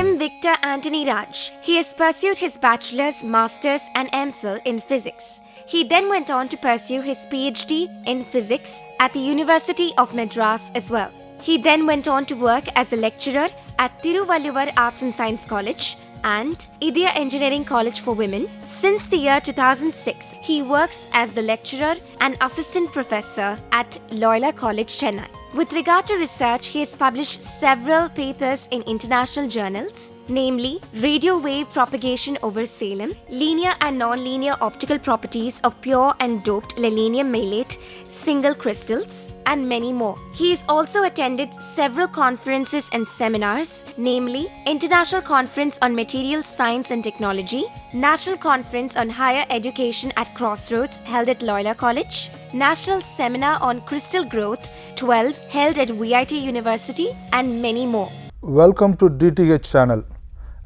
M. Victor Anthony Raj. He has pursued his bachelor's, master's, and MPhil in physics. He then went on to pursue his PhD in physics at the University of Madras as well. He then went on to work as a lecturer at Tiruvalluvar Arts and Science College and Idya Engineering College for Women. Since the year 2006, he works as the lecturer and assistant professor at Loyola College, Chennai. With regard to research, he has published several papers in international journals, namely Radio Wave Propagation over Salem, Linear and Non-Linear Optical Properties of Pure and Doped Selenium Malate Single Crystals, and many more. He has also attended several conferences and seminars, namely International Conference on Materials Science and Technology, National Conference on Higher Education at Crossroads held at Loyola College, National Seminar on Crystal Growth 12 held at VIT University, and many more. Welcome to DTH channel,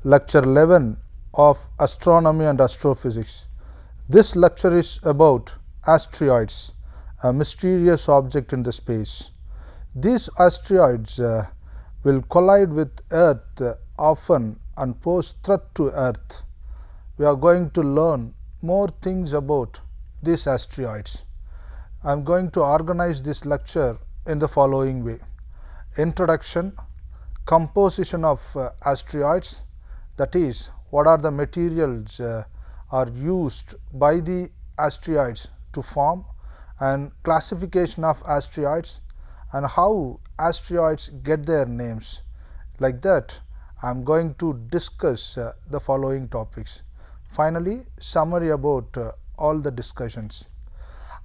lecture 11 of Astronomy and Astrophysics. This lecture is about asteroids, a mysterious object in the space. These asteroids will collide with Earth often and pose threat to Earth. We are going to learn more things about these asteroids. I am going to organize this lecture in the following way: introduction, composition of asteroids, that is, what are the materials are used by the asteroids to form, and classification of asteroids and how asteroids get their names. Like that, I am going to discuss the following topics. Finally, summary about all the discussions.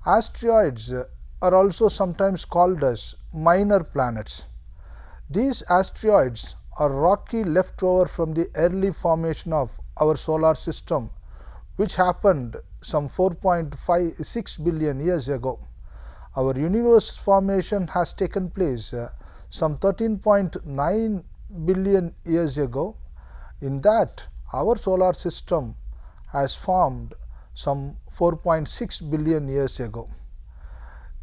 Asteroids are also sometimes called as minor planets. These asteroids are rocky leftover from the early formation of our solar system, which happened some 4.56 billion years ago. Our universe formation has taken place some 13.9 billion years ago. In that, our solar system has formed some 4.6 billion years ago.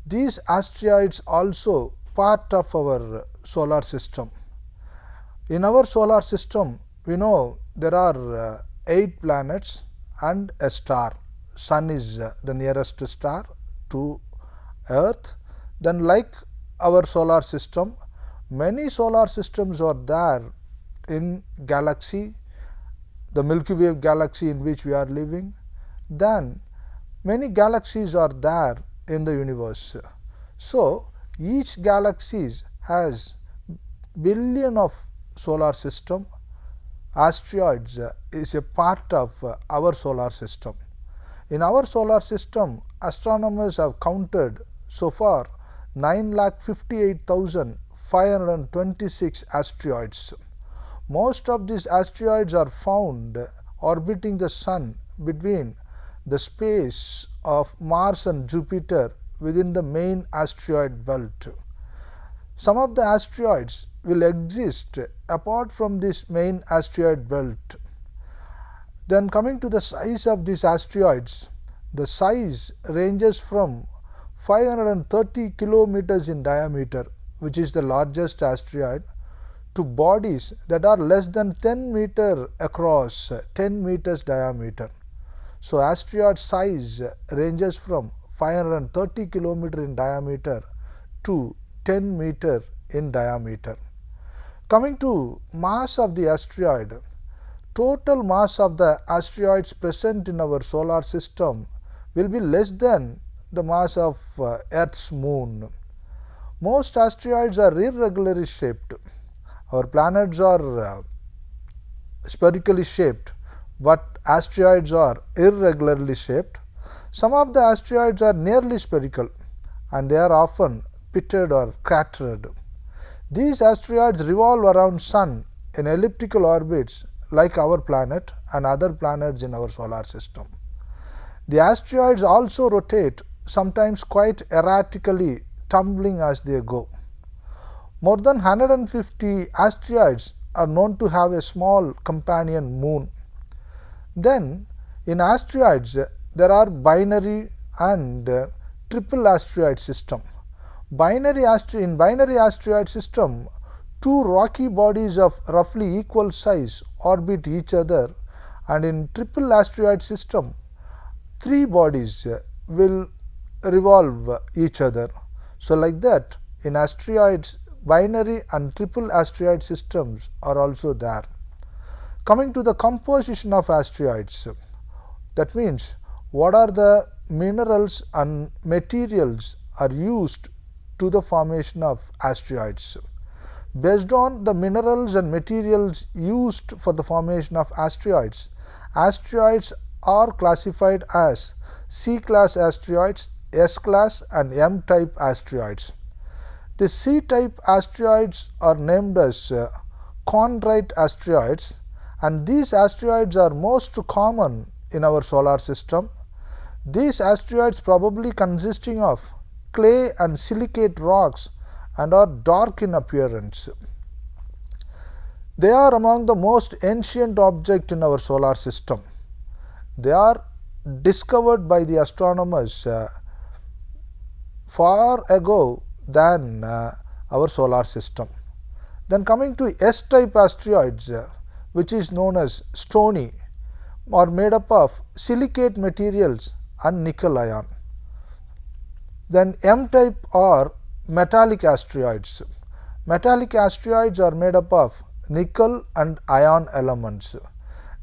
These asteroids also part of our solar system. In our solar system, we know there are 8 planets and a star. Sun is the nearest star to Earth. Then, like our solar system, many solar systems are there in galaxy, the Milky Way galaxy in which we are living. Then many galaxies are there in the universe. So each galaxy has billion of solar system. Asteroids is a part of our solar system. In our solar system, astronomers have counted so far 9,58,526 asteroids. Most of these asteroids are found orbiting the Sun between the space of Mars and Jupiter within the main asteroid belt. Some of the asteroids will exist apart from this main asteroid belt. Then, coming to the size of these asteroids, the size ranges from 530 kilometers in diameter, which is the largest asteroid, to bodies that are less than 10 meters across, 10 meters diameter. So asteroid size ranges from 530 kilometers in diameter to 10 meter in diameter. Coming to mass of the asteroid, total mass of the asteroids present in our solar system will be less than the mass of Earth's moon. Most asteroids are irregularly shaped. Our planets are spherically shaped, but asteroids are irregularly shaped. Some of the asteroids are nearly spherical and they are often pitted or cratered. These asteroids revolve around Sun in elliptical orbits like our planet and other planets in our solar system. The asteroids also rotate, sometimes quite erratically, tumbling as they go. More than 150 asteroids are known to have a small companion moon. Then, in asteroids, there are binary and triple asteroid system. In binary asteroid system, two rocky bodies of roughly equal size orbit each other, and in triple asteroid system, three bodies will revolve each other. So like that, in asteroids, binary and triple asteroid systems are also there. Coming to the composition of asteroids, that means what are the minerals and materials are used to the formation of asteroids. Based on the minerals and materials used for the formation of asteroids, asteroids are classified as C-class asteroids, S-class and M-type asteroids. The C-type asteroids are named as chondrite asteroids, and these asteroids are most common in our solar system. These asteroids probably consisting of clay and silicate rocks and are dark in appearance. They are among the most ancient objects in our solar system. They are discovered by the astronomers far ago than our solar system. Then coming to S-type asteroids, which is known as stony, are made up of silicate materials and nickel ion. Then M-type are metallic asteroids. Metallic asteroids are made up of nickel and ion elements.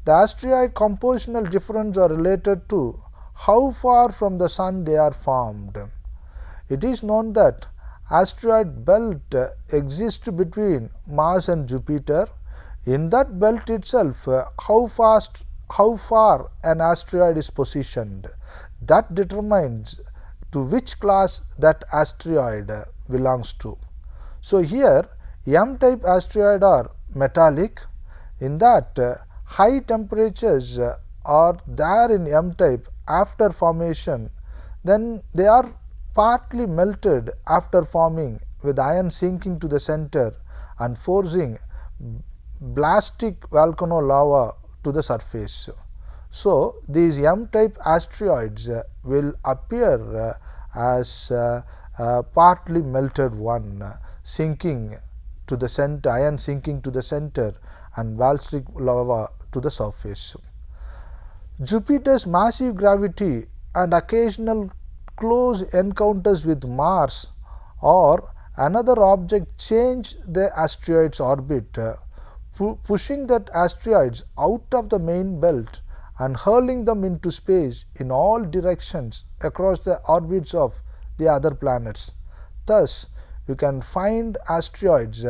The asteroid compositional difference are related to how far from the Sun they are formed. It is known that asteroid belt exists between Mars and Jupiter. In that belt itself, how far an asteroid is positioned, that determines to which class that asteroid belongs to. So here M-type asteroid are metallic, in that high temperatures are there in M-type after formation, then they are partly melted after forming, with iron sinking to the center and forcing blastic volcano lava to the surface. So these M-type asteroids will appear as partly melted one, sinking to the center, iron sinking to the center and ballistic lava to the surface. Jupiter's massive gravity and occasional close encounters with Mars or another object change the asteroid's orbit, pushing that asteroids out of the main belt and hurling them into space in all directions across the orbits of the other planets. Thus, you can find asteroids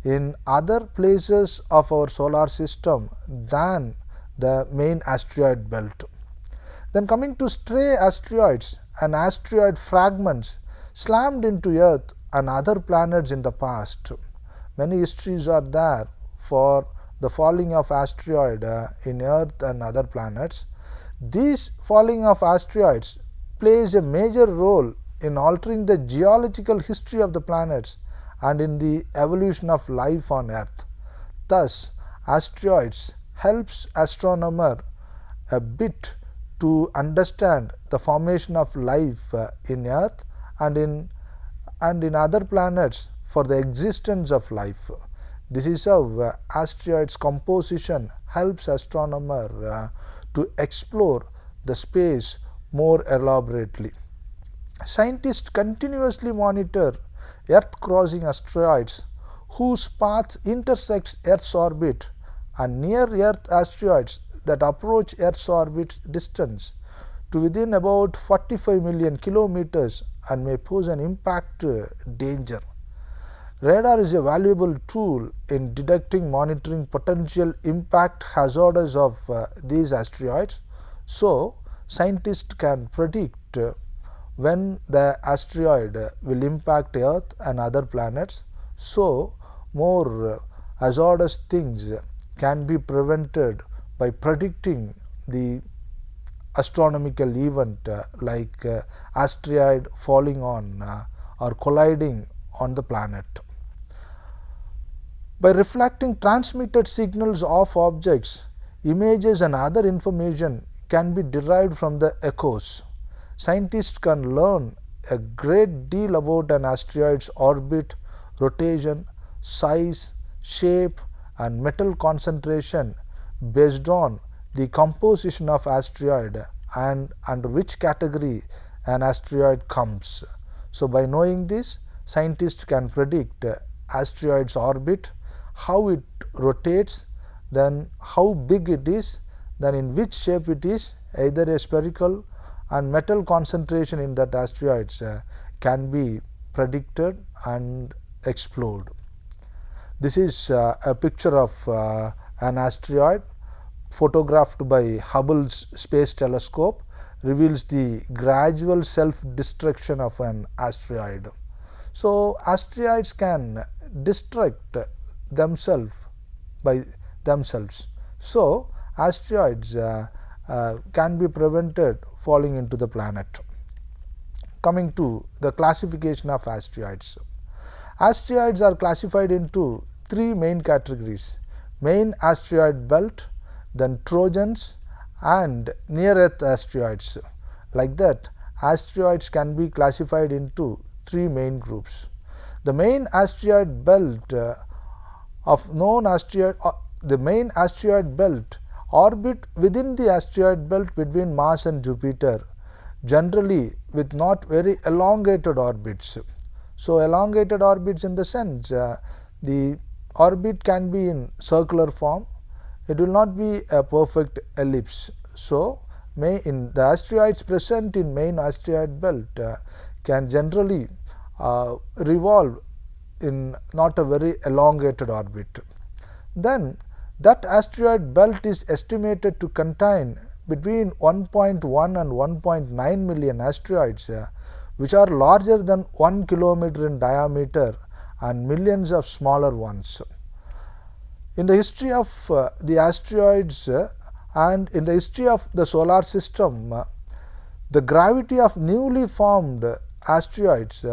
in other places of our solar system than the main asteroid belt. Then coming to stray asteroids and asteroid fragments slammed into Earth and other planets in the past. Many histories are there for the falling of asteroid in Earth and other planets. This falling of asteroids plays a major role in altering the geological history of the planets and in the evolution of life on Earth. Thus, asteroids helps astronomer a bit to understand the formation of life in Earth and in other planets for the existence of life. This is how asteroids composition helps astronomer to explore the space more elaborately. Scientists continuously monitor Earth-crossing asteroids whose path intersects Earth's orbit and near-Earth asteroids that approach Earth's orbit distance to within about 45 million kilometers and may pose an impact danger. Radar is a valuable tool in detecting monitoring potential impact hazards of these asteroids. So, scientists can predict when the asteroid will impact Earth and other planets. So, more hazardous things can be prevented by predicting the astronomical event like asteroid falling on or colliding on the planet. By reflecting transmitted signals of objects, images and other information can be derived from the echoes. Scientists can learn a great deal about an asteroid's orbit, rotation, size, shape and metal concentration based on the composition of asteroid and under which category an asteroid comes. So, by knowing this, scientists can predict asteroid's orbit, how it rotates, then how big it is, then in which shape it is, either a spherical, and metal concentration in that asteroids can be predicted and explored. This is a picture of an asteroid photographed by Hubble's Space Telescope, reveals the gradual self-destruction of an asteroid. So, asteroids can destruct themselves by themselves. So, asteroids can be prevented falling into the planet. Coming to the classification of asteroids. Asteroids are classified into three main categories: main asteroid belt, then Trojans and near Earth asteroids. Like that, asteroids can be classified into three main groups. The main asteroid belt the main asteroid belt orbit within the asteroid belt between Mars and Jupiter, generally with not very elongated orbits. So, elongated orbits in the sense the orbit can be in circular form, it will not be a perfect ellipse. So, in the asteroids present in main asteroid belt can generally revolve in not a very elongated orbit. Then that asteroid belt is estimated to contain between 1.1 and 1.9 million asteroids which are larger than 1 kilometer in diameter and millions of smaller ones. In the history of the asteroids and in the history of the solar system, the gravity of newly formed asteroids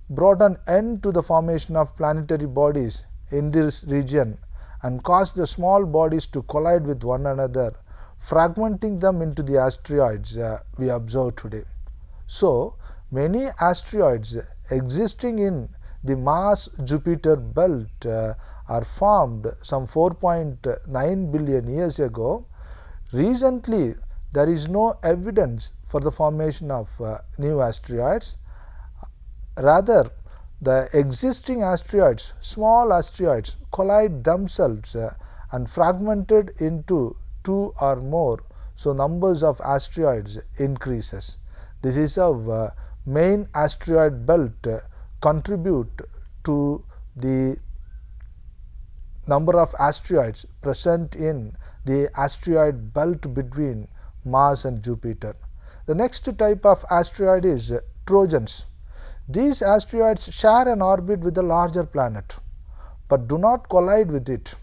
brought an end to the formation of planetary bodies in this region and caused the small bodies to collide with one another, fragmenting them into the asteroids we observe today. So, many asteroids existing in the Mars-Jupiter belt are formed some 4.9 billion years ago. Recently, there is no evidence for the formation of new asteroids. Rather, the existing asteroids, small asteroids, collide themselves and fragmented into two or more. So, numbers of asteroids increases. This is how main asteroid belt contribute to the number of asteroids present in the asteroid belt between Mars and Jupiter. The next type of asteroid is Trojans. These asteroids share an orbit with a larger planet, but do not collide with it.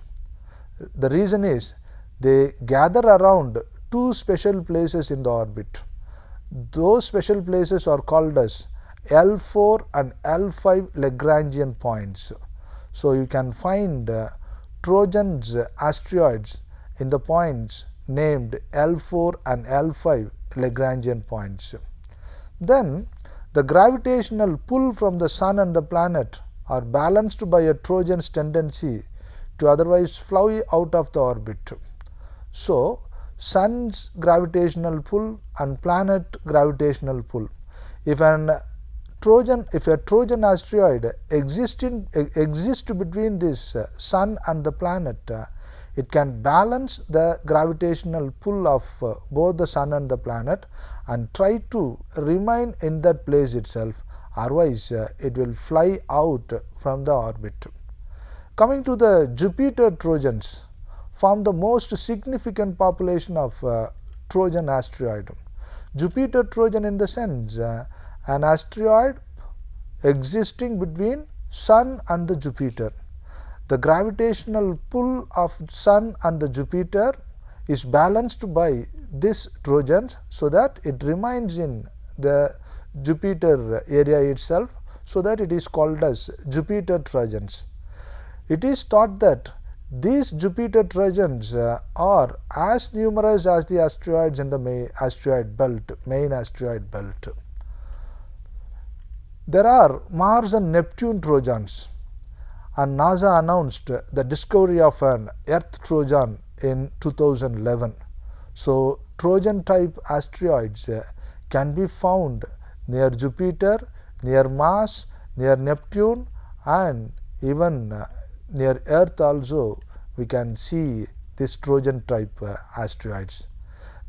The reason is they gather around two special places in the orbit. Those special places are called as L4 and L5 Lagrangian points. So, you can find Trojans asteroids in the points named L4 and L5 Lagrangian points. Then, the gravitational pull from the Sun and the planet are balanced by a Trojan's tendency to otherwise fly out of the orbit. So, Sun's gravitational pull and planet gravitational pull. If a Trojan asteroid exists between this Sun and the planet, it can balance the gravitational pull of both the Sun and the planet and try to remain in that place itself, otherwise it will fly out from the orbit. Coming to the Jupiter Trojans, form the most significant population of Trojan asteroid. Jupiter Trojan in the sense an asteroid existing between Sun and the Jupiter. The gravitational pull of Sun and the Jupiter is balanced by this Trojans, so that it remains in the Jupiter area itself, so that it is called as Jupiter Trojans. It is thought that these Jupiter Trojans are as numerous as the asteroids in the main asteroid belt. There are Mars and Neptune Trojans. and NASA announced the discovery of an Earth Trojan in 2011. So Trojan type asteroids can be found near Jupiter, near Mars, near Neptune, and even near Earth also we can see this Trojan type asteroids.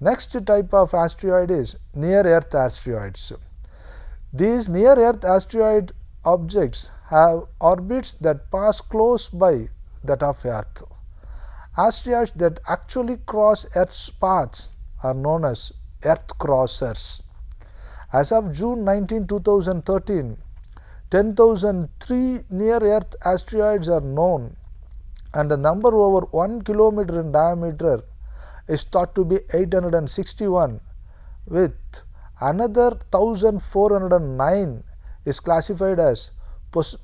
Next type of asteroid is near Earth asteroids. These near Earth asteroid objects have orbits that pass close by that of Earth. Asteroids that actually cross Earth's paths are known as Earth crossers. As of June 19, 2013, 10,003 near-Earth asteroids are known, and the number over 1 kilometer in diameter is thought to be 861, with another 1,409 is classified as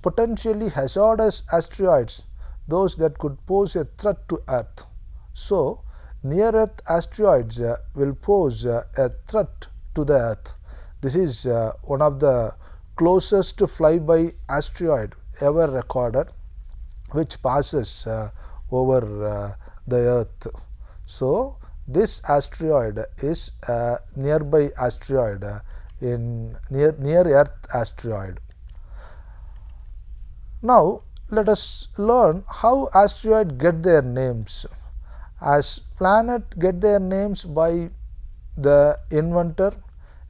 potentially hazardous asteroids, those that could pose a threat to Earth. So, near-Earth asteroids will pose a threat to the Earth. This is one of the closest flyby asteroid ever recorded, which passes over the Earth. So, this asteroid is a nearby asteroid near Earth asteroid. Now, let us learn how asteroids get their names. As planets get their names by the inventor,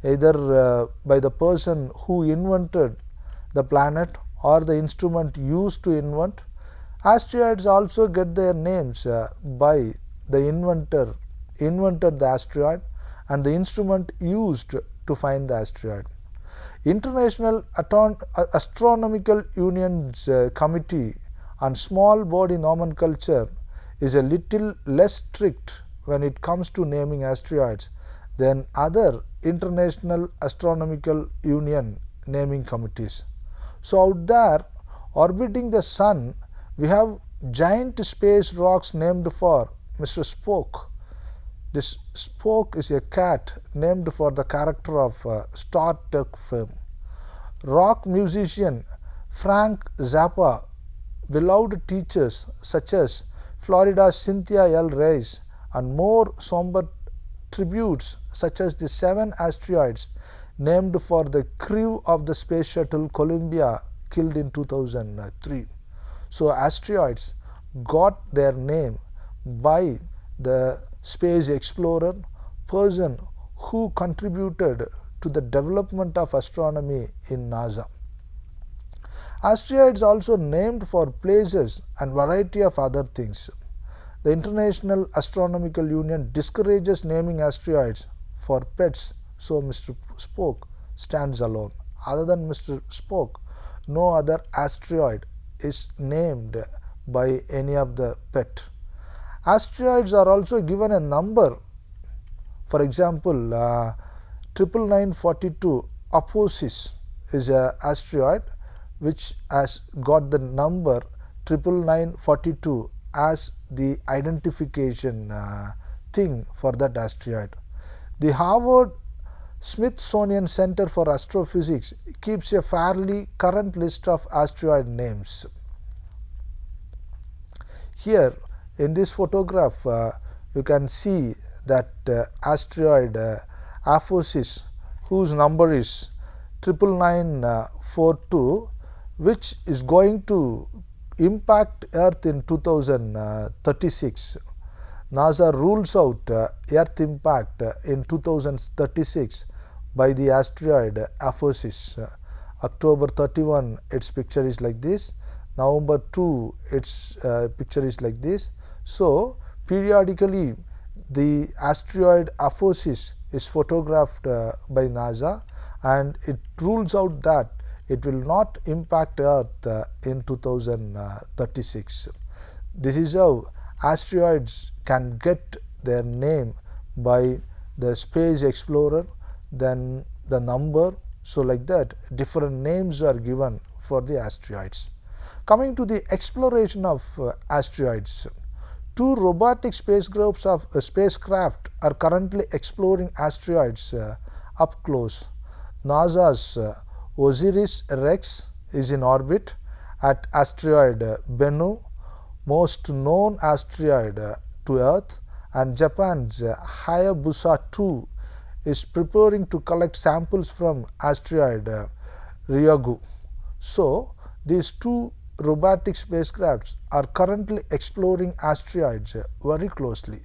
either by the person who invented the planet or the instrument used to invent. Asteroids also get their names by the inventor invented the asteroid and the instrument used to find the asteroid. International Astronomical Union's Committee on Small Body Nomenclature is a little less strict when it comes to naming asteroids than other International Astronomical Union naming committees. So out there, orbiting the Sun, we have giant space rocks named for Mr. Spock. This Spock is a cat named for the character of Star Trek film. Rock musician Frank Zappa, beloved teachers such as Florida's Cynthia L. Rice, and more somber tributes such as the 7 asteroids named for the crew of the space shuttle Columbia killed in 2003. So asteroids got their name by the space explorer, person who contributed to the development of astronomy in NASA. Asteroids also named for places and variety of other things. The International Astronomical Union discourages naming asteroids for pets, so Mr. Spock stands alone. Other than Mr. Spock, no other asteroid is named by any of the pet. Asteroids are also given a number. For example, 99942 Apophysis is an asteroid which has got the number 99942 as the identification thing for that asteroid. The Harvard Smithsonian Center for Astrophysics keeps a fairly current list of asteroid names. Here in this photograph you can see that asteroid Apophysis, whose number is 99942, which is going to impact Earth in 2036. NASA rules out Earth impact in 2036 by the asteroid Apophysis. October 31, its picture is like this. November 2, its picture is like this. So periodically the asteroid Apophysis is photographed by NASA, and it rules out that it will not impact Earth in 2036. This is how asteroids can get their name by the space explorer, then the number. So like that, different names are given for the asteroids. Coming to the exploration of asteroids, 2 robotic spacecraft are currently exploring asteroids up close. NASA's OSIRIS-REx is in orbit, at asteroid Bennu, most known asteroid to Earth, and Japan's Hayabusa 2 is preparing to collect samples from asteroid Ryugu. So, these two robotic spacecrafts are currently exploring asteroids very closely.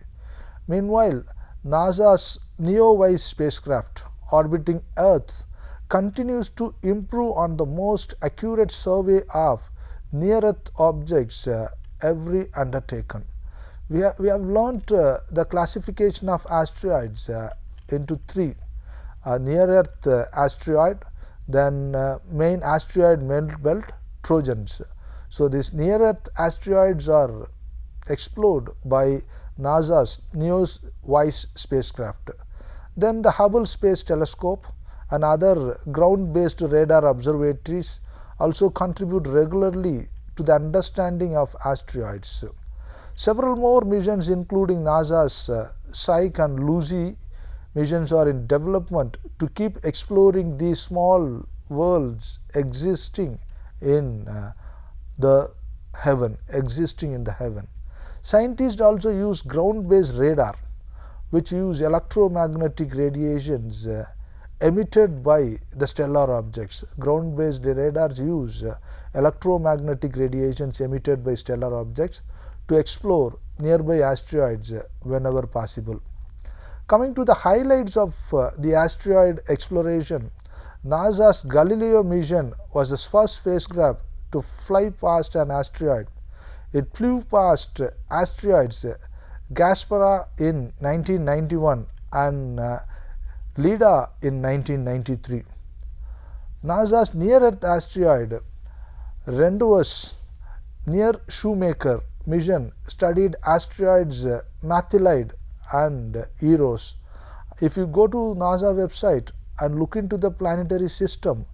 Meanwhile, NASA's NEOWISE spacecraft orbiting Earth continues to improve on the most accurate survey of near-Earth objects every undertaken. We have learnt the classification of asteroids into three: near-Earth asteroid, then main asteroid belt, Trojans. So these near-Earth asteroids are explored by NASA's NEOWISE spacecraft. Then the Hubble Space Telescope and other ground-based radar observatories also contribute regularly to the understanding of asteroids. Several more missions, including NASA's Psyche and Lucy missions, are in development to keep exploring these small worlds existing in the heaven. Scientists also use ground-based radar, which use electromagnetic radiations emitted by the stellar objects. Ground-based radars use electromagnetic radiations emitted by stellar objects to explore nearby asteroids whenever possible. Coming to the highlights of the asteroid exploration, NASA's Galileo mission was the first spacecraft to fly past an asteroid. It flew past asteroids Gaspara in 1991 and Leda in 1993. NASA's near-Earth asteroid Rendezvous near Shoemaker mission studied asteroids Mathilde and Eros. If you go to NASA website and look into the planetary system,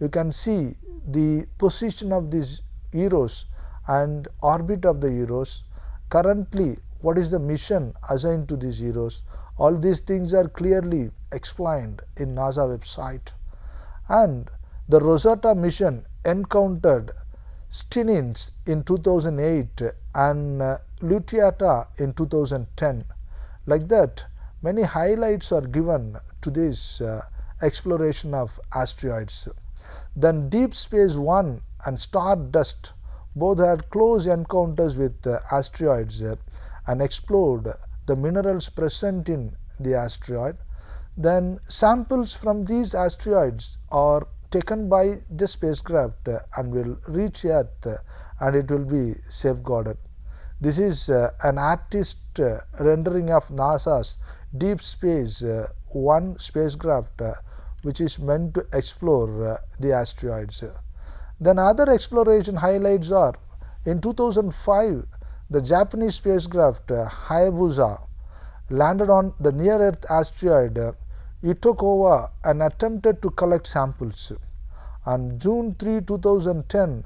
you can see the position of these Eros and orbit of the Eros. Currently, what is the mission assigned to these Eros? All these things are clearly explained in NASA website. And the Rosetta mission encountered Stenins in 2008 and Luteata in 2010. Like that, many highlights are given to this exploration of asteroids. Then Deep Space One and Stardust both had close encounters with asteroids and explored the minerals present in the asteroid. Then samples from these asteroids are taken by the spacecraft and will reach Earth and it will be safeguarded. This is an artist rendering of NASA's Deep Space One spacecraft which is meant to explore the asteroids. Then other exploration highlights are in 2005 the Japanese spacecraft Hayabusa landed on the near-Earth asteroid Itokawa and attempted to collect samples. On June 3, 2010,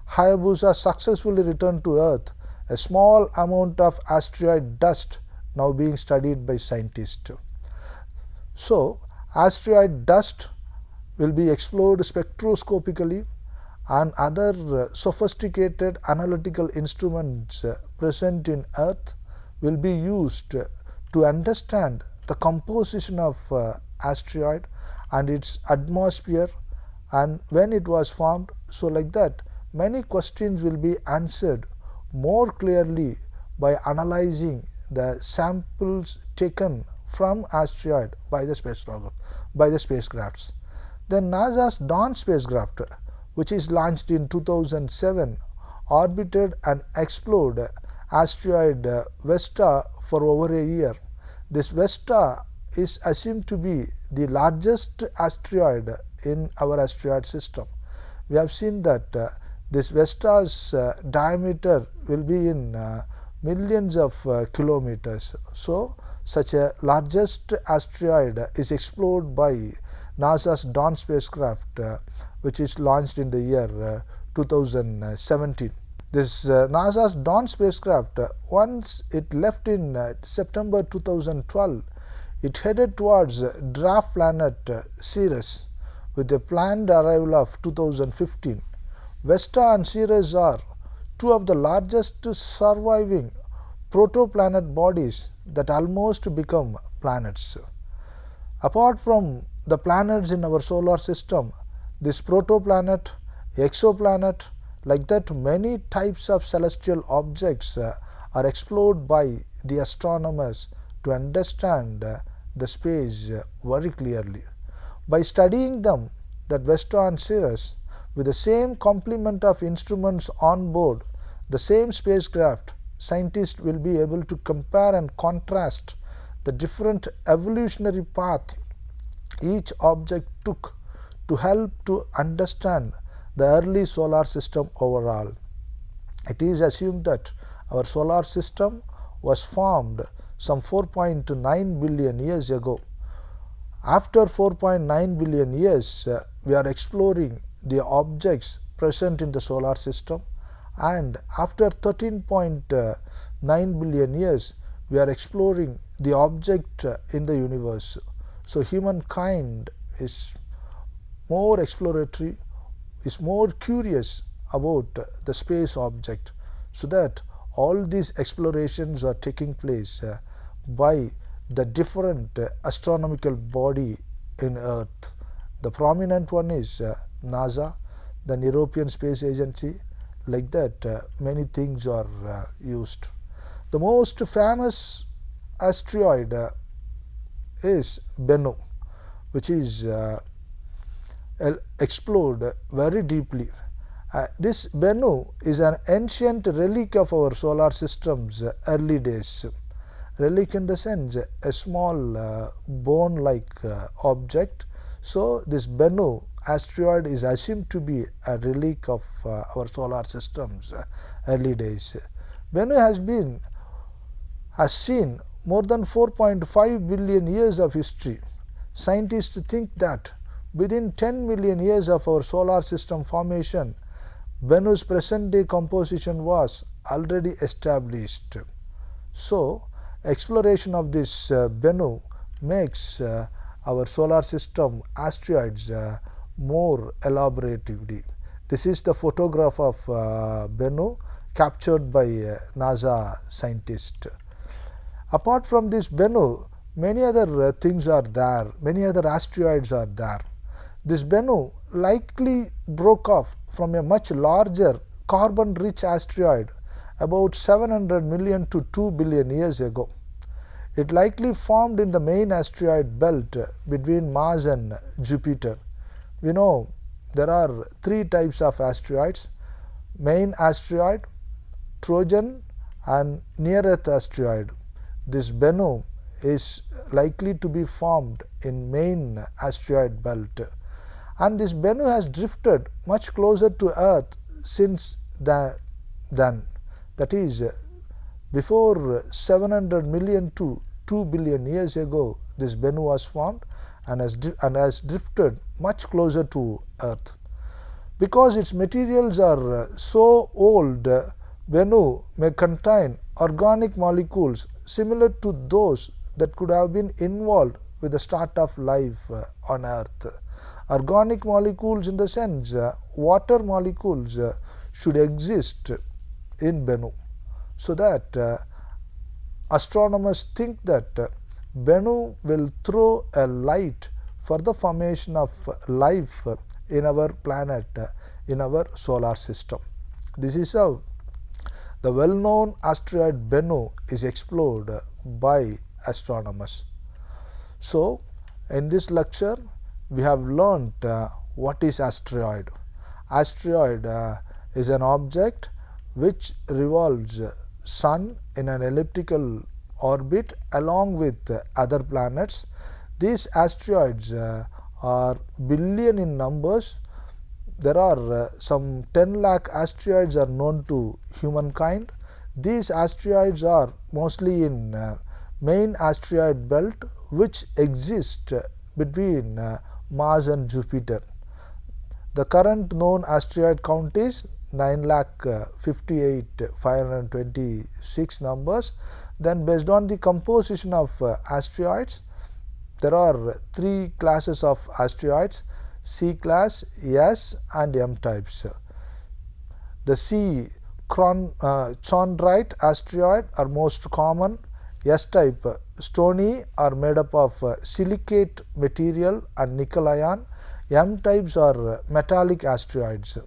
Hayabusa successfully returned to Earth a small amount of asteroid dust now being studied by scientists. So, asteroid dust will be explored spectroscopically and other sophisticated analytical instruments present in Earth will be used to understand the composition of asteroid and its atmosphere and when it was formed. So like that, many questions will be answered more clearly by analyzing the samples taken from asteroid by the spacecrafts. Then NASA's Dawn spacecraft, which is launched in 2007, orbited and explored asteroid Vesta for over a year. This Vesta is assumed to be the largest asteroid in our asteroid system. We have seen that this Vesta's diameter will be in millions of kilometers. So, such a largest asteroid is explored by NASA's Dawn spacecraft which is launched in the year 2017. This NASA's Dawn spacecraft, once it left in September 2012, it headed towards dwarf planet Ceres with a planned arrival of 2015. Vesta and Ceres are two of the largest surviving protoplanet bodies that almost become planets. Apart from the planets in our solar system, this protoplanet, exoplanet, like that many types of celestial objects are explored by the astronomers to understand the space very clearly. By studying them, that Vesta and Ceres, with the same complement of instruments on board the same spacecraft, scientists will be able to compare and contrast the different evolutionary path each object took to help to understand the early solar system overall. It is assumed that our solar system was formed some 4.9 billion years ago. After 4.9 billion years, we are exploring the objects present in the solar system, and after 13.9 billion years, we are exploring the object in the universe. So humankind is more exploratory, is more curious about the space object, so that all these explorations are taking place by the different astronomical body in Earth. The prominent one is NASA, the European Space Agency. Like that, many things are used. The most famous asteroid is Bennu, which is explored very deeply. This Bennu is an ancient relic of our solar system's early days. Relic in the sense a small bone-like object. So this Bennu asteroid is assumed to be a relic of our solar system's early days. Bennu has seen more than 4.5 billion years of history. Scientists think that within 10 million years of our solar system formation, Bennu's present day composition was already established. So exploration of this Bennu makes our solar system asteroids more elaboratively. This is the photograph of Bennu captured by NASA scientists. Apart from this Bennu, many other things are there, many other asteroids are there. This Bennu likely broke off from a much larger carbon-rich asteroid about 700 million to 2 billion years ago. It likely formed in the main asteroid belt between Mars and Jupiter. We know there are three types of asteroids: main asteroid, Trojan, and near-Earth asteroid. This Bennu is likely to be formed in main asteroid belt, and this Bennu has drifted much closer to Earth since then. That is, before 700 million to 2 billion years ago, this Bennu was formed and has drifted much closer to Earth. Because its materials are so old, Bennu may contain organic molecules similar to those that could have been involved with the start of life on Earth. Organic molecules in the sense water molecules should exist in Bennu, so that astronomers think that Bennu will throw a light for the formation of life in our planet, in our solar system. This is how the well-known asteroid Bennu is explored by astronomers. So, in this lecture, we have learnt what is asteroid. Asteroid is an object which revolves Sun in an elliptical orbit along with other planets. These asteroids are billion in numbers. There are some 10 lakh asteroids are known to humankind. These asteroids are mostly in main asteroid belt, which exist between Mars and Jupiter. The current known asteroid count is 9,58,526 numbers. Then based on the composition of asteroids, there are three classes of asteroids: C class, S and M types. The C chondrite asteroid are most common. S-type stony are made up of silicate material and nickel ion. M-types are metallic asteroids.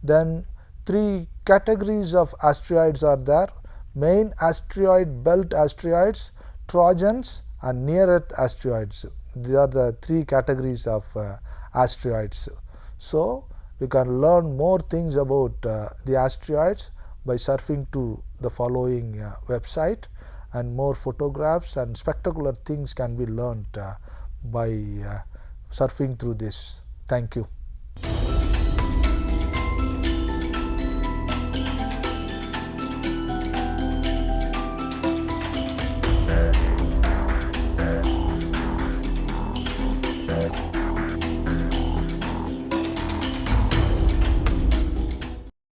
Then three categories of asteroids are there: main asteroid belt asteroids, Trojans, and near Earth asteroids. These are the three categories of asteroids. So you can learn more things about the asteroids by surfing to the following website, and more photographs and spectacular things can be learned by surfing through this. Thank you.